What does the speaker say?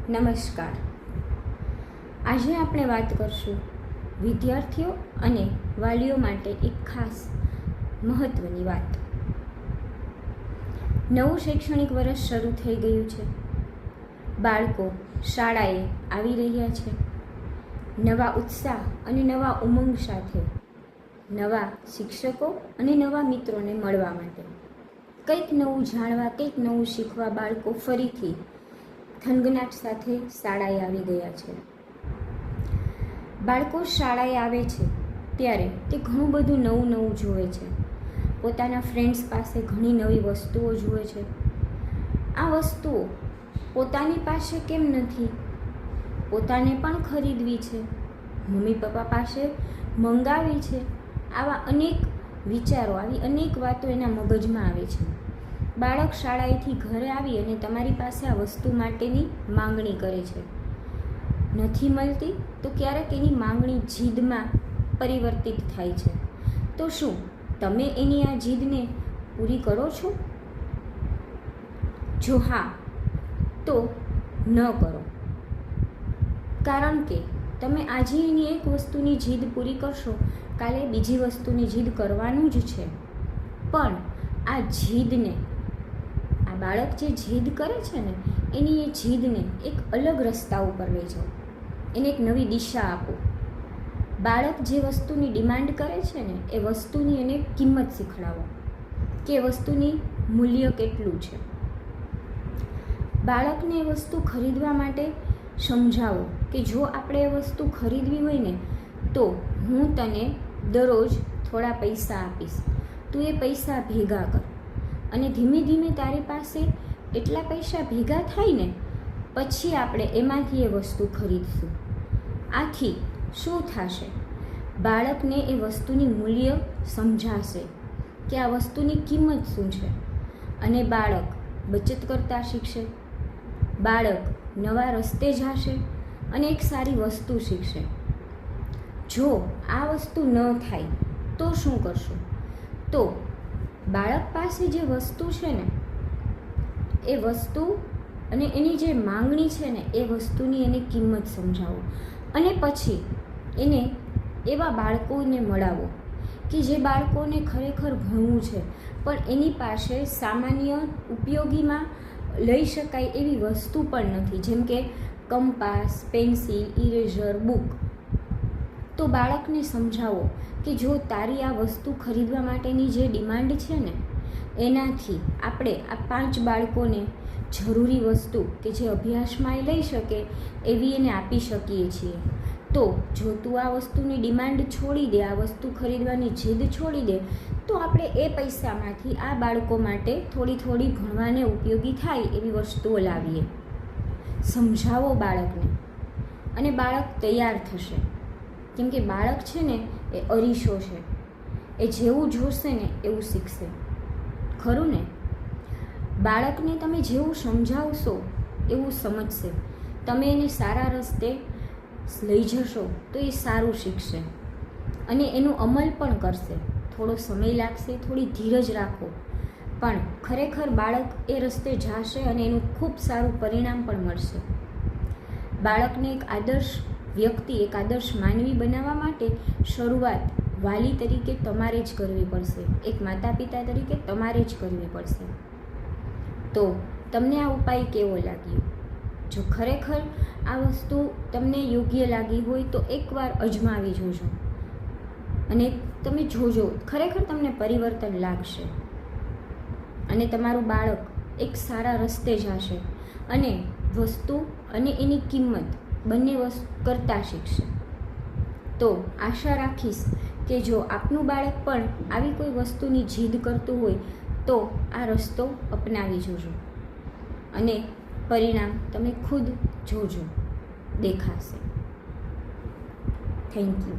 નમસ્કાર. આજે આપણે વાત કરશું વિદ્યાર્થીઓ અને વાલીઓ માટે એક ખાસ મહત્ત્વની વાત. નવું શૈક્ષણિક વર્ષ શરૂ થઈ ગયું છે. બાળકો શાળાએ આવી રહ્યા છે. નવા ઉત્સાહ અને નવા ઉમંગ સાથે નવા શિક્ષકો અને નવા મિત્રોને મળવા માટે કંઈક નવું જાણવા, કંઈક નવું શીખવા બાળકો ફરીથી થનગનાટ સાથે શાળાએ આવી ગયા છે. બાળકો શાળાએ આવે છે ત્યારે તે ઘણું બધું નવું જુએ છે. પોતાના ફ્રેન્ડ્સ પાસે ઘણી નવી વસ્તુઓ જુએ છે. આ વસ્તુઓ પોતાની પાસે કેમ નથી, પોતાને પણ ખરીદવી છે, મમ્મી પપ્પા પાસે મંગાવી છે. આવા અનેક વિચારો, આવી અનેક વાતો એના મગજમાં આવે છે. બાળક શાળાએથી ઘરે આવી અને તમારી પાસે આ વસ્તુ માટેની માંગણી કરે છે. નથી મળતી તો ક્યારેક એની માંગણી જીદમાં પરિવર્તિત થાય છે. તો શું તમે એની આ જીદને પૂરી કરો છો? જો હા, તો ન કરો. કારણ કે તમે આજે એની એક વસ્તુની જીદ પૂરી કરશો, કાલે બીજી વસ્તુની જીદ કરવાનું જ છે. પણ આ જીદને, આ બાળક જે જીદ કરે છે ને, એની એ જીદને એક અલગ રસ્તા ઉપર લઈ જાઓ, એને એક નવી દિશા આપો. બાળક જે વસ્તુની ડિમાન્ડ કરે છે ને, એ વસ્તુની એને કિંમત શીખડાવો કે એ વસ્તુની મૂલ્ય કેટલું છે. બાળકને એ વસ્તુ ખરીદવા માટે સમજાવો કે જો આપણે એ વસ્તુ ખરીદવી હોય ને, તો હું તને દરરોજ થોડા પૈસા આપીશ, તું એ પૈસા ભેગા કર, અને ધીમે ધીમે તારી પાસે એટલા પૈસા ભેગા થાય ને પછી આપણે એમાંથી એ વસ્તુ ખરીદશું. આથી શું થશે? બાળકને એ વસ્તુની મૂલ્ય સમજાશે કે આ વસ્તુની કિંમત શું છે, અને બાળક બચત કરતા શીખશે. બાળક નવા રસ્તે જશે અને એક સારી વસ્તુ શીખશે. જો આ વસ્તુ ન થાય તો શું કરશું? તો બાળક પાસે જે વસ્તુ છે ને, એ વસ્તુ અને એની જે માંગણી છે ને, એ વસ્તુની એને કિંમત સમજાવો. અને પછી એને એવા બાળકોને મળાવો કે જે બાળકોને ખરેખર ભણવું છે, પણ એની પાસે સામાન્ય ઉપયોગીમાં લઈ શકાય એવી વસ્તુ પણ નથી, જેમ કે કંપાસ, પેન્સિલ, ઇરેઝર, બુક. તો બાળકને સમજાવો કે જો તારી આ વસ્તુ ખરીદવા માટેની જે ડિમાન્ડ છે ને, એનાથી આપણે આ 5 બાળકોને જરૂરી વસ્તુ કે જે અભ્યાસમાં લઈ શકે એવી એને આપી શકીએ છીએ. તો જો તું આ વસ્તુની ડિમાન્ડ છોડી દે, આ વસ્તુ ખરીદવાની જીદ છોડી દે, તો આપણે એ પૈસામાંથી આ બાળકો માટે થોડી ભણવાને ઉપયોગી થાય એવી વસ્તુઓ લાવીએ. સમજાવો બાળકને, અને બાળક તૈયાર થશે. કેમ કે બાળક છે ને, એ અરીસો છે. એ જેવું જોશે ને એવું શીખશે. ખરું ને? બાળકને તમે જેવું સમજાવશો એવું સમજશે. તમે એને સારા રસ્તે લઈ જશો તો એ સારું શીખશે અને એનું અમલ પણ કરશે. થોડો સમય લાગશે, થોડી ધીરજ રાખો, પણ ખરેખર બાળક એ રસ્તે જશે અને એનું ખૂબ સારું પરિણામ પણ મળશે. બાળકને એક આદર્શ વ્યક્તિ, એક આદર્શ માનવી બનાવવા માટે શરૂઆત વાલી તરીકે તમારે જ કરવી પડશે. એક માતા પિતા તરીકે તમારે જ કરવી પડશે. તો તમને આ ઉપાય કેવો લાગ્યો? જો ખરેખર આ વસ્તુ તમને યોગ્ય લાગી હોય તો એકવાર અજમાવી જોજો, અને તમે જોજો ખરેખર તમને પરિવર્તન લાગશે, અને તમારું બાળક એક સારા રસ્તે જશે અને વસ્તુ અને એની કિંમત બંને વસ્તુ કરતા શીખશે. તો આશા રાખીશ કે જો આપનું બાળક પણ આવી કોઈ વસ્તુની જીદ કરતું હોય તો આ રસ્તો અપનાવી જોજો, અને પરિણામ તમે ખુદ જોજો, દેખાશે. Thank you.